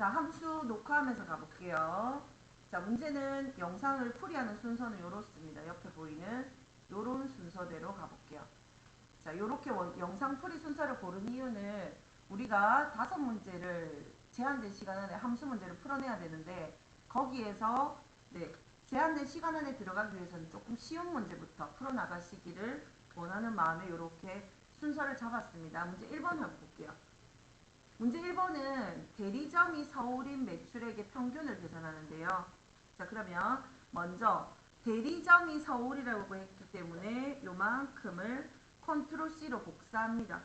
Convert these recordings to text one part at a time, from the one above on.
자, 함수 녹화하면서 가볼게요. 자, 문제는 영상을 풀이하는 순서는 이렇습니다. 옆에 보이는 요런 순서대로 가볼게요. 자, 요렇게 영상 풀이 순서를 고른 이유는 우리가 5문제를 제한된 시간 안에 함수 문제를 풀어내야 되는데 거기에서 제한된 시간 안에 들어가기 위해서는 조금 쉬운 문제부터 풀어나가시기를 원하는 마음에 이렇게 순서를 잡았습니다. 문제 1번 한번 볼게요. 문제 1번은 대리점이 서울인 매출액의 평균을 계산하는데요. 자, 그러면 먼저 대리점이 서울이라고 했기 때문에 요만큼을 컨트롤 C로 복사합니다.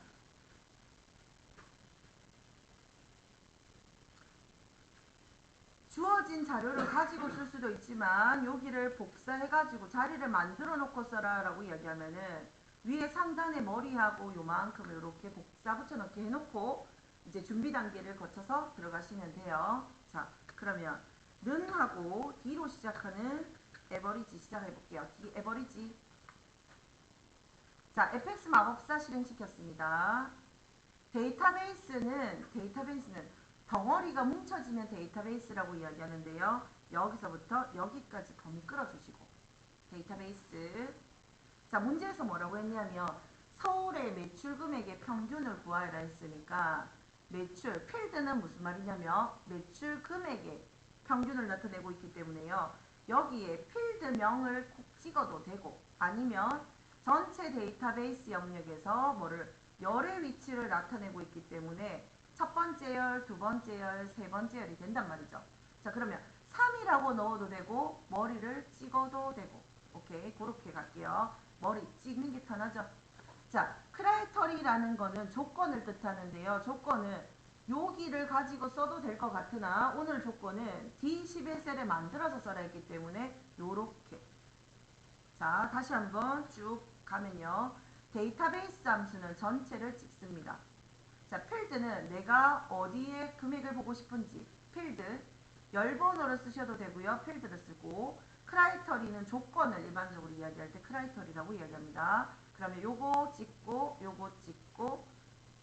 주어진 자료를 가지고 쓸 수도 있지만 여기를 복사해가지고 자리를 만들어 놓고 써라 라고 이야기하면은 위에 상단에 머리하고 요만큼을 이렇게 복사 붙여넣기 해놓고 이제 준비 단계를 거쳐서 들어가시면 돼요. 자, 그러면 는 하고 D로 시작하는 에버리지 시작해 볼게요. D 에버리지. 자, fx 마법사 실행시켰습니다. 데이터베이스는 덩어리가 뭉쳐지면 데이터베이스라고 이야기하는데요. 여기서부터 여기까지 범위 끌어주시고 데이터베이스. 자, 문제에서 뭐라고 했냐면 서울의 매출 금액의 평균을 구하라 했으니까 매출, 필드는 무슨 말이냐면 매출 금액의 평균을 나타내고 있기 때문에요. 여기에 필드명을 콕 찍어도 되고 아니면 전체 데이터베이스 영역에서 뭐를 열의 위치를 나타내고 있기 때문에 첫 번째 열, 두 번째 열, 세 번째 열이 된단 말이죠. 자, 그러면 3이라고 넣어도 되고 머리를 찍어도 되고 오케이, 그렇게 갈게요. 머리 찍는 게 편하죠. 자, 크라이터리라는 거는 조건을 뜻하는데요. 조건은 여기를 가지고 써도 될 것 같으나 오늘 조건은 D11셀에 만들어서 써라 했기 때문에 요렇게. 자, 다시 한번 쭉 가면요. 데이터베이스 함수는 전체를 찍습니다. 자, 필드는 내가 어디에 금액을 보고 싶은지 필드 열번호를 쓰셔도 되고요. 필드를 쓰고 크라이터리는 조건을 일반적으로 이야기할 때 크라이터리라고 이야기합니다. 그러면 요거 찍고 요거 찍고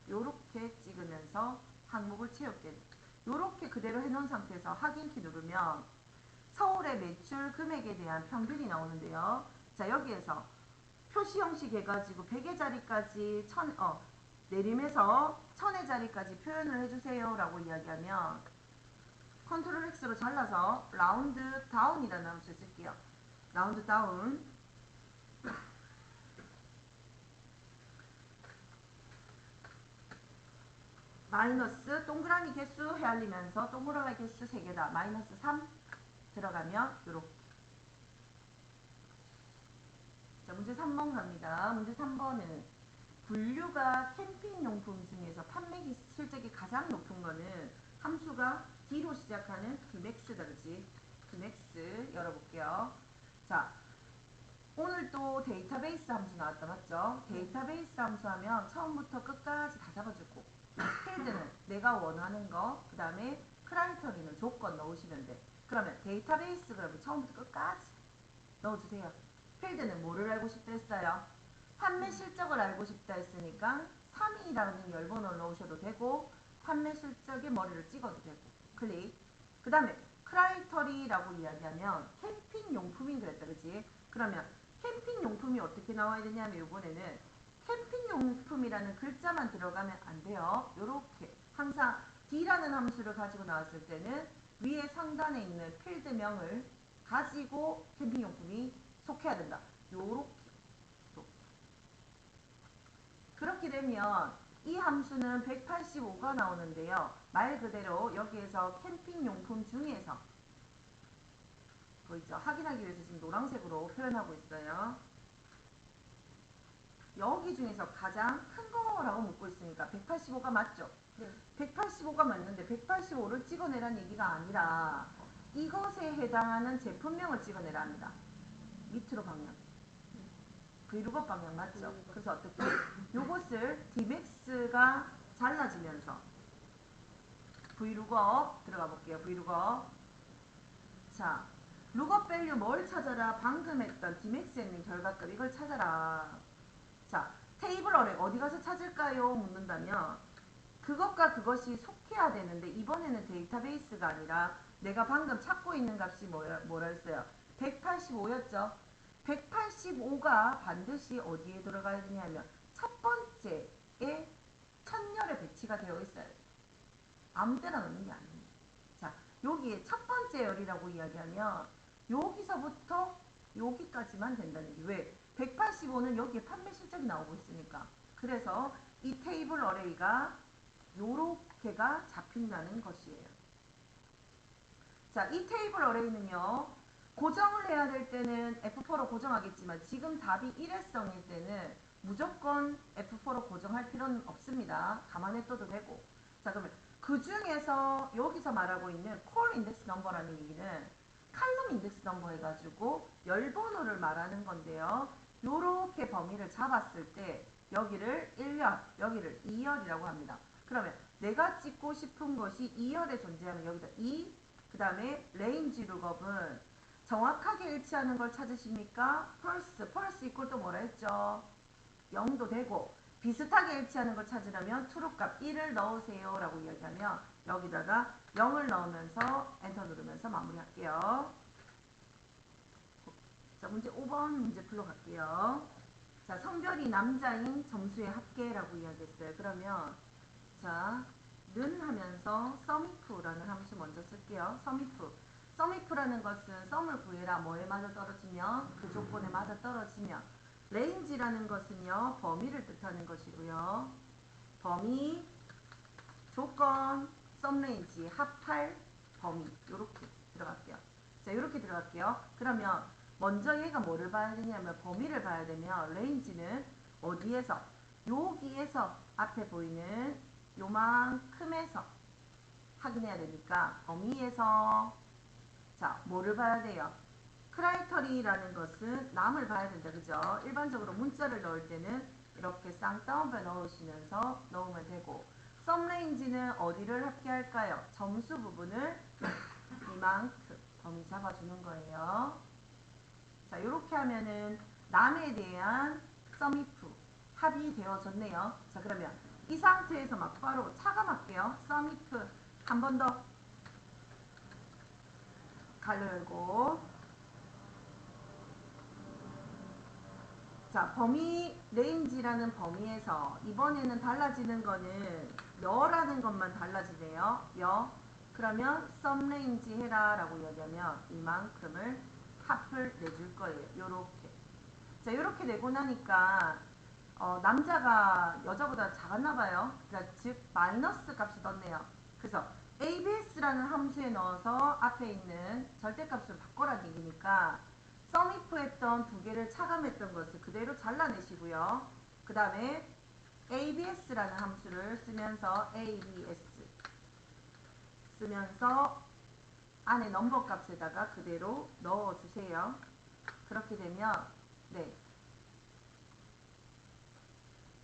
요렇게 찍으면서 항목을 채울게. 요렇게 그대로 해놓은 상태에서 확인키 누르면 서울의 매출 금액에 대한 평균이 나오는데요. 자, 여기에서 표시 형식 해가지고 100의 자리까지 내림에서 1000의 자리까지 표현을 해주세요 라고 이야기하면 컨트롤 X로 잘라서 라운드 다운이라는 함수 쓸게요. 라운드 다운. 마이너스 동그라미 개수 헤아리면서 동그라미 개수 3개다. 마이너스 3 들어가면 요렇게. 자, 문제 3번 갑니다. 문제 3번은 분류가 캠핑용품 중에서 판매 실적이 가장 높은 거는 함수가 D로 시작하는 Dmax다, 그치? Dmax 열어볼게요. 자, 오늘 또 데이터베이스 함수 나왔다, 맞죠? 데이터베이스 함수 하면 처음부터 끝까지 다 잡아주고 필드는 내가 원하는 거, 그 다음에 크라이터리는 조건 넣으시면 돼. 그러면 데이터베이스 그러면 처음부터 끝까지 넣어주세요. 필드는 뭐를 알고 싶다 했어요? 판매 실적을 알고 싶다 했으니까 3이라는 열번호를 넣으셔도 되고 판매 실적의 머리를 찍어도 되고 클릭. 그 다음에 크라이터리라고 이야기하면 캠핑용품인 그랬다, 그치? 그러면 캠핑용품이 어떻게 나와야 되냐면 이번에는 캠핑용품이라는 글자만 들어가면 안 돼요. 요렇게 항상 D라는 함수를 가지고 나왔을 때는 위에 상단에 있는 필드명을 가지고 캠핑용품이 속해야 된다. 요렇게. 그렇게 되면 이 함수는 185가 나오는데요. 말 그대로 여기에서 캠핑용품 중에서 보이죠? 확인하기 위해서 지금 노란색으로 표현하고 있어요. 여기 중에서 가장 큰 거라고 묻고 있으니까 185가 맞죠? 네. 185가 맞는데 185를 찍어내라는 얘기가 아니라 이것에 해당하는 제품명을 찍어내라 합니다. 밑으로 방향. 브이룩업 방향 맞죠? 그래서 어떻게? 요것을 Dmax가 잘라지면서 V룩업 들어가 볼게요. V룩업. 자, 룩업 밸류 뭘 찾아라? 방금 했던 Dmax에 있는 결과값 이걸 찾아라. 자, 테이블 어렉 어디 가서 찾을까요? 묻는다면 그것과 그것이 속 해야 되는데 이번에는 데이터베이스가 아니라 내가 방금 찾고 있는 값이 뭐라 했어요? 185였죠? 185가 반드시 어디에 들어가야 되냐면 첫 번째에 천열에 배치가 되어 있어요. 아무 때나 넣는 게 아닙니다. 자, 여기에 첫 번째 열이라고 이야기하면 여기서부터 여기까지만 된다는 얘기. 왜? 185는 여기에 판매 실적이 나오고 있으니까. 그래서 이 테이블 어레이가 요렇게가 잡힌다는 것이에요. 자, 이 테이블 어레이는요. 고정을 해야 될 때는 F4로 고정하겠지만 지금 답이 일회성일 때는 무조건 F4로 고정할 필요는 없습니다. 가만히 둬도 되고. 자, 그러면 그 중에서 여기서 말하고 있는 콜 인덱스 넘버라는 얘기는 칼럼 인덱스 넘버 해가지고 열번호를 말하는 건데요. 요렇게 범위를 잡았을 때 여기를 1열, 여기를 2열이라고 합니다. 그러면 내가 찍고 싶은 것이 2열에 존재하면 여기다 2, 그 다음에 레인지 룩업은 정확하게 일치하는 걸 찾으십니까? 펄스 이꼴 또 뭐라 했죠? 0도 되고 비슷하게 일치하는 걸 찾으려면 트루값 1을 넣으세요 라고 이야기하면 여기다가 0을 넣으면서 엔터 누르면서 마무리할게요. 자, 문제 5번 문제 풀러 갈게요. 자, 성별이 남자인 점수의 합계라고 이야기했어요. 그러면 자, 는 하면서 sumif라는 함수 먼저 쓸게요. sumif라는 것은 썸을 구해라 뭐에 맞아 떨어지면 그 조건에 맞아 떨어지면 range라는 것은요 범위를 뜻하는 것이고요. 범위, 조건, sumrange 합할 범위 요렇게 들어갈게요. 자, 요렇게 들어갈게요. 그러면 먼저 얘가 뭐를 봐야 되냐면 범위를 봐야 되면 range는 어디에서 여기에서 앞에 보이는 요만큼에서 확인해야 되니까 범위에서 자 뭐를 봐야 돼요? 크라이터리라는 것은 남을 봐야 된다. 그죠? 일반적으로 문자를 넣을 때는 이렇게 쌍따옴표 넣으시면서 넣으면 되고 썸레인지는 어디를 합계할까요? 점수 부분을 이만큼 범위 잡아주는 거예요. 자, 이렇게 하면은 남에 대한 썸이프 합이 되어졌네요. 자, 그러면 이 상태에서 막바로 차감할게요. 썸이프 한 번 더 가로 열고 자, 범위 레인지라는 범위에서 이번에는 달라지는 거는 여라는 것만 달라지네요. 여. 그러면 썸 레인지 해라 라고 이야기하면 이만큼을 합을 내줄 거예요. 요렇게. 자, 요렇게 내고 나니까 남자가 여자보다 작았나 봐요. 그러니까 즉 마이너스 값이 떴네요. 그래서 abs라는 함수에 넣어서 앞에 있는 절대값을 바꿔라는 얘기니까 sumif 했던 두 개를 차감했던 것을 그대로 잘라내시고요. 그 다음에 abs라는 함수를 쓰면서 abs 쓰면서 안에 넘버 값에다가 그대로 넣어주세요. 그렇게 되면 네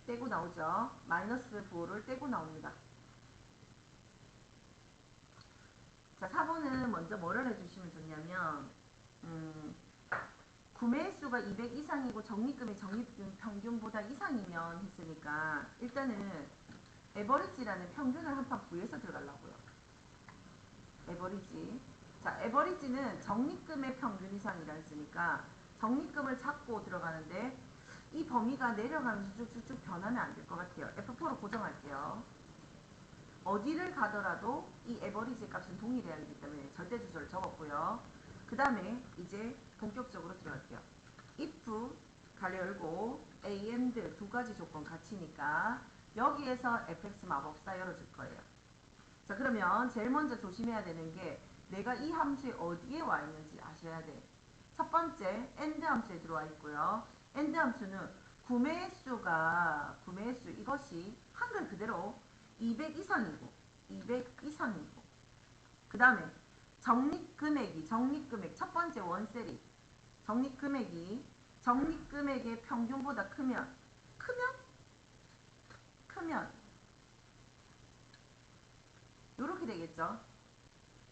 떼고 나오죠. 마이너스 9를 떼고 나옵니다. 자, 4번은 먼저 뭐를 해주시면 좋냐면 구매수가 200 이상이고 적립금이 적립금 평균보다 이상이면 했으니까 일단은 에버리지라는 평균을 한 판 구해서 들어가려고요. 에버리지. 자, 에버리지는 적립금의 평균 이상이라 했으니까 적립금을 잡고 들어가는데 이 범위가 내려가면서 쭉쭉쭉 변하면 안 될 것 같아요. F4로 고정할게요. 어디를 가더라도 이 에버리지 값은 동일해야 하기 때문에 절대주소를 적었고요. 그 다음에 이제 본격적으로 들어갈게요. if 가로 열고 and 두 가지 조건 같이니까 여기에서 fx 마법사 열어줄 거예요. 자, 그러면 제일 먼저 조심해야 되는 게 내가 이 함수에 어디에 와 있는지 아셔야 돼. 첫 번째 and 함수에 들어와 있고요. and 함수는 구매수 이것이 한글 그대로 200 이상이고 그 다음에 적립금액 첫 번째 원셀이 적립금액의 평균보다 크면 요렇게 되겠죠.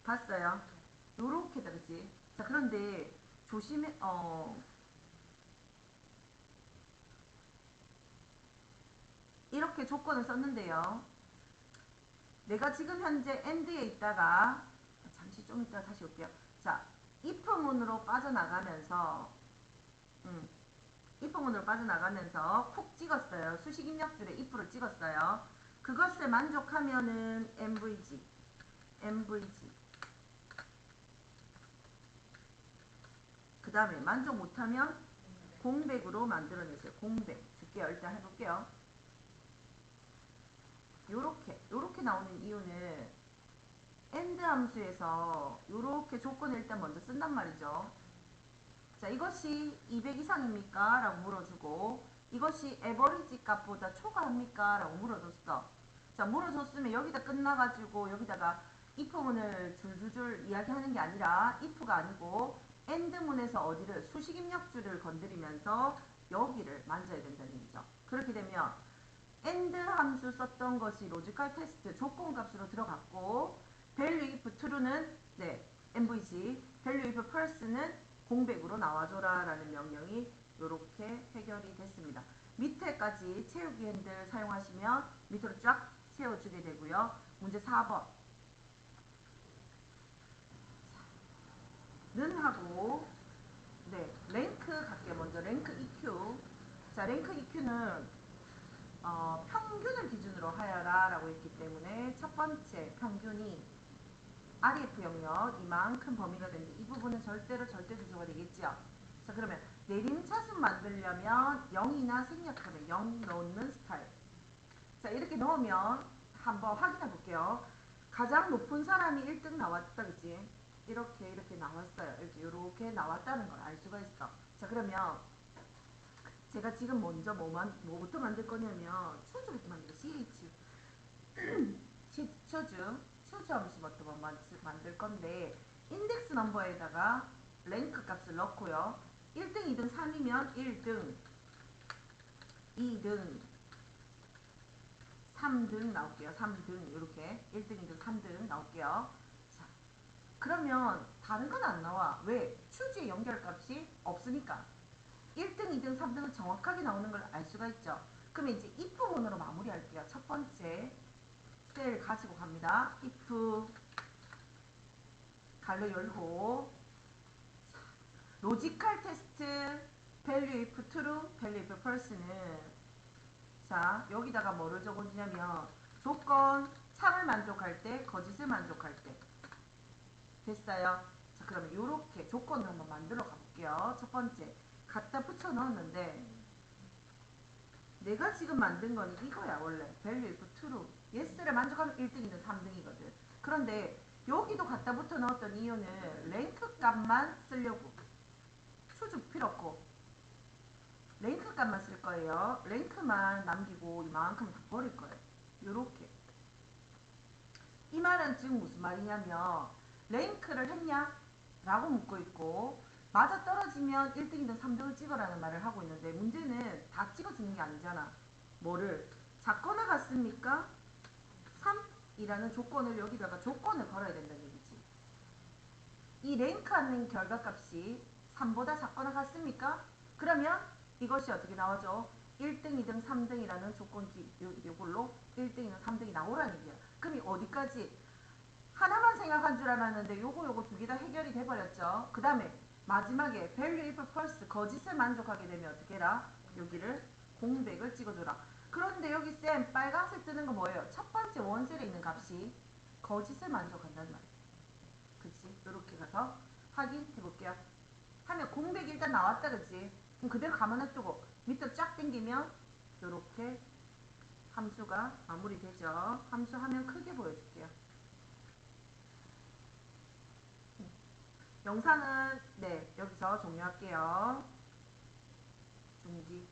봤어요? 요렇게다 그치? 자, 그런데 조심해 이렇게 조건을 썼는데요. 내가 지금 현재 AND에 있다가 잠시 좀 이따 다시 올게요. 자, if문으로 빠져나가면서 if문으로 빠져나가면서 콕 찍었어요. 수식 입력줄에 if를 찍었어요. 그것에 만족하면은 MVG 그 다음에 만족 못하면 공백으로 만들어내세요. 공백 줄게요. 일단 해볼게요. 요렇게 나오는 이유는 AND 함수에서 요렇게 조건을 일단 먼저 쓴단 말이죠. 자, 이것이 200 이상입니까? 라고 물어주고 이것이 에버리지 값보다 초과합니까? 라고 물어줬어. 자, 물어줬으면 여기다 끝나가지고 여기다가 if문을 줄줄줄 이야기하는 게 아니라 if가 아니고 AND문에서 어디를 수식 입력줄을 건드리면서 여기를 만져야 된다는 얘기죠. 그렇게 되면 AND 함수 썼던 것이 로지컬 테스트 조건값으로 들어갔고 value if true는 MVG, value if false는 공백으로 나와줘라 라는 명령이 이렇게 해결이 됐습니다. 밑에까지 채우기 핸들 사용하시면 밑으로 쫙 채워주게 되고요. 문제 4번 는 하고 랭크 갈게요. 먼저 랭크 EQ. 자, 랭크 EQ는 평균을 기준으로 하여라 라고 했기 때문에 첫 번째 평균이 RF 영역 이만큼 범위가 되는데 이 부분은 절대 조조가 되겠죠. 자, 그러면 내림차순 만들려면 0이나 생략하면 0 넣는 스타일. 자, 이렇게 넣으면 한번 확인해 볼게요. 가장 높은 사람이 1등 나왔다, 그치? 이렇게 나왔어요. 이렇게 나왔다는 걸 알 수가 있어. 자, 그러면 제가 지금 먼저 뭐부터 만들 거냐면 추주부터 만들어. 추주 함수부터 만들 건데 인덱스 넘버에다가 랭크 값을 넣고요. 1등, 2등, 3이면 1등, 2등, 3등 나올게요. 3등 이렇게 1등, 2등, 3등 나올게요. 자, 그러면 다른 건 안 나와. 왜? 추주의 연결값이 없으니까. 1등, 2등, 3등은 정확하게 나오는 걸 알 수가 있죠. 그러면 이제 if문으로 마무리할게요. 첫 번째 셀 가지고 갑니다. if 갈로 열고 로지컬 테스트 value if true, value if false는 자, 여기다가 뭐를 적어주냐면 조건 참을 만족할 때, 거짓을 만족할 때 됐어요. 자, 그러면 이렇게 조건을 한번 만들어 가볼게요. 첫 번째 갖다 붙여 넣었는데 내가 지금 만든 건 이거야. 원래 value if true yes를 만족하면 1등이든 3등이거든. 그런데 여기도 갖다 붙여 넣었던 이유는 랭크 값만 쓰려고 추주 필요 없고 랭크 값만 쓸 거예요. 랭크만 남기고 이만큼 다 버릴 거예요. 요렇게. 이 말은 지금 무슨 말이냐면 랭크를 했냐? 라고 묻고 있고 맞아 떨어지면 1등이든 3등을 찍어라는 말을 하고 있는데 문제는 다 찍어주는 게 아니잖아. 뭐를? 작거나 같습니까? 3이라는 조건을 여기다가 조건을 걸어야 된다는 얘기지. 이 랭크하는 결과값이 3보다 작거나 같습니까? 그러면 이것이 어떻게 나오죠? 1등, 2등, 3등이라는 조건기 이걸로 1등, 2등, 3등이 나오라는 얘기야. 그럼 어디까지? 하나만 생각한 줄 알았는데 요거 두 개 다 해결이 돼버렸죠. 그 다음에 마지막에 value if false 거짓을 만족하게 되면 어떻게 해라? 여기를 공백을 찍어줘라. 그런데 여기 쌤 빨간색 뜨는 거 뭐예요? 첫 번째 원셀에 있는 값이 거짓을 만족한다는 말이에요. 그치? 이렇게 가서 확인해 볼게요. 하면 공백이 일단 나왔다, 그치? 그럼 그대로 가만 놔두고 밑으로 쫙 당기면 이렇게 함수가 마무리되죠. 함수 화면 크게 보여줄게요. 영상은 여기서 종료할게요. 중지.